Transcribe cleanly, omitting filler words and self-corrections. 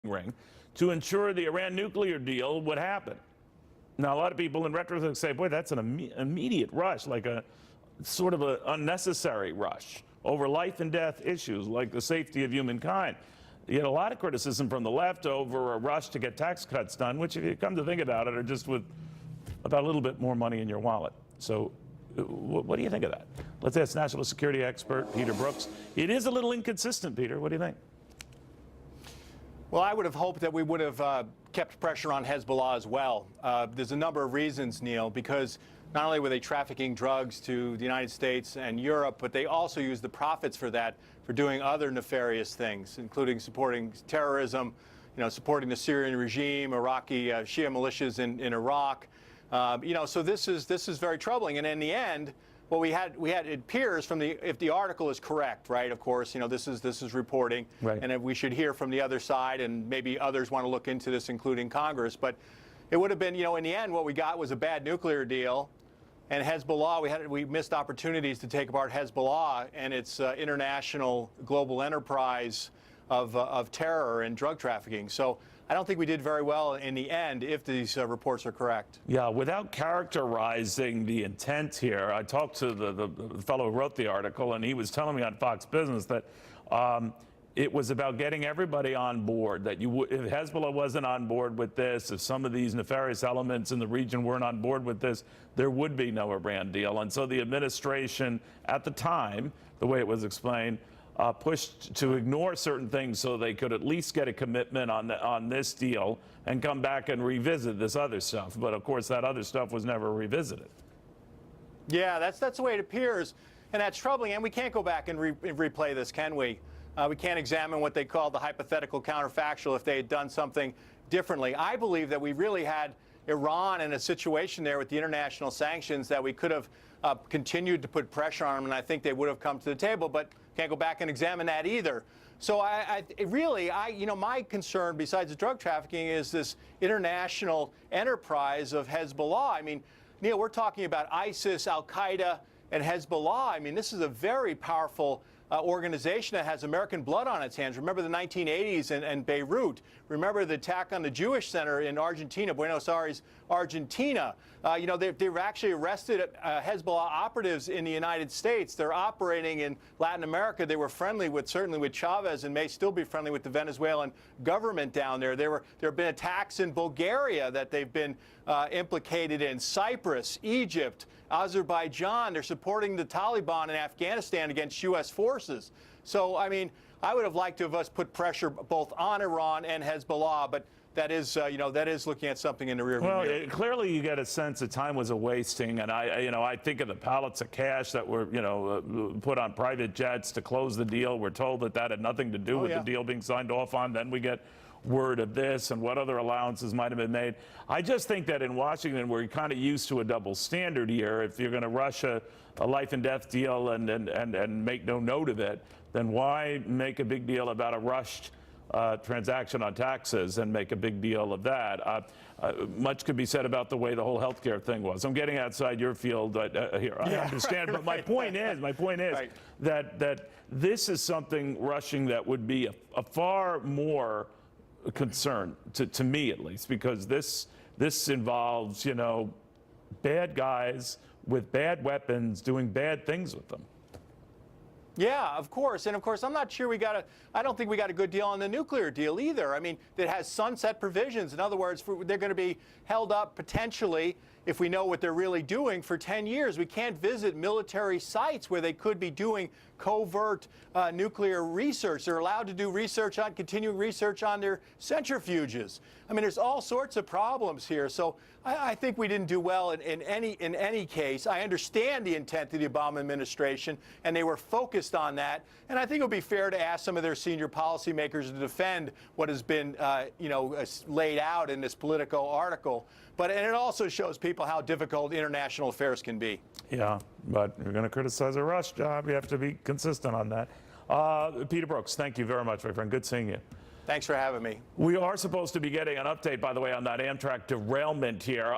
ring to ensure the Iran nuclear deal would happen. Now, a lot of people in retrospect say, boy, that's an immediate rush, like a sort of an unnecessary rush over life and death issues like the safety of humankind. You had a lot of criticism from the left over a rush to get tax cuts done, which, if you come to think about it, are just with about a little bit more money in your wallet. So what do you think of that? Let's ask national security expert Peter Brookes. It is a little inconsistent, Peter. What do you think? Well, I would have hoped that we would have kept pressure on Hezbollah as well. There's a number of reasons, Neil, because not only were they trafficking drugs to the United States and Europe, but they also used the profits for that for doing other nefarious things, including supporting terrorism, supporting the Syrian regime, Iraqi Shia militias in Iraq. So this is very troubling. And in the end, what we had it appears from if the article is correct, right? Of course, this is reporting, right. And we should hear from the other side, and maybe others want to look into this, including Congress. But it would have been, in the end, what we got was a bad nuclear deal, and Hezbollah. We missed opportunities to take apart Hezbollah and its international global enterprise of terror and drug trafficking. So I don't think we did very well in the end if these reports are correct. Yeah, without characterizing the intent here, I talked to the fellow who wrote the article, and he was telling me on Fox Business that it was about getting everybody on board, that if Hezbollah wasn't on board with this, if some of these nefarious elements in the region weren't on board with this, there would be no Iran deal. And so the administration at the time, the way it was explained, pushed to ignore certain things so they could at least get a commitment on this deal and come back and revisit this other stuff. But of course, that other stuff was never revisited. Yeah, that's the way it appears, and that's troubling. And we can't go back and replay this, can we? We can't examine what they call the hypothetical counterfactual if they had done something differently. I believe that we really had Iran in a situation there with the international sanctions that we could have continued to put pressure on them, and I think they would have come to the table, but can't go back and examine that either. So my concern, besides the drug trafficking, is this international enterprise of Hezbollah. I mean, Neil, we're talking about ISIS, Al-Qaeda, and Hezbollah. I mean, this is a very powerful organization that has American blood on its hands. Remember the 1980s and Beirut. Remember the attack on the Jewish Center in Argentina, Buenos Aires, Argentina. They've actually arrested Hezbollah operatives in the United States. They're operating in Latin America. They were friendly certainly with Chavez, and may still be friendly with the Venezuelan government down there. There have been attacks in Bulgaria that they've been implicated in. Cyprus, Egypt, Azerbaijan. They're supporting the Taliban in Afghanistan against U.S. forces. So, I mean, I would have liked to have us put pressure both on Iran and Hezbollah, but that is looking at something in the rearview mirror. Well, clearly you get a sense that time was a wasting, and I think of the pallets of cash that were, put on private jets to close the deal. We're told that had nothing to do with the deal being signed off on. Then we get word of this and what other allowances might have been made. I just think that in Washington, we're kind of used to a double standard here. If you're going to rush a life and death deal and make no note of it, then why make a big deal about a rushed transaction on taxes and make a big deal of that? Much could be said about the way the whole healthcare thing was. I'm getting outside your field here. I understand, but my point is right. that this is something rushing that would be a far more concern to me, at least, because this involves bad guys with bad weapons doing bad things with them. Yeah, of course. And of course, I'm not sure I don't think we got a good deal on the nuclear deal either. I mean, that has sunset provisions. In other words, they're going to be held up potentially, if we know what they're really doing, for 10 years. We can't visit military sites where they could be doing covert nuclear research. They're allowed to continuing research on their centrifuges. I mean, there's all sorts of problems here. So I think we didn't do well in any case. I understand the intent of the Obama administration, and they were focused on that. And I think it would be fair to ask some of their senior policymakers to defend what has been, laid out in this Politico article. And it also shows people how difficult international affairs can be. Yeah, but if you're going to criticize a rush job, you have to be consistent on that. Peter Brookes, thank you very much, my friend. Good seeing you. Thanks for having me. We are supposed to be getting an update, by the way, on that Amtrak derailment here.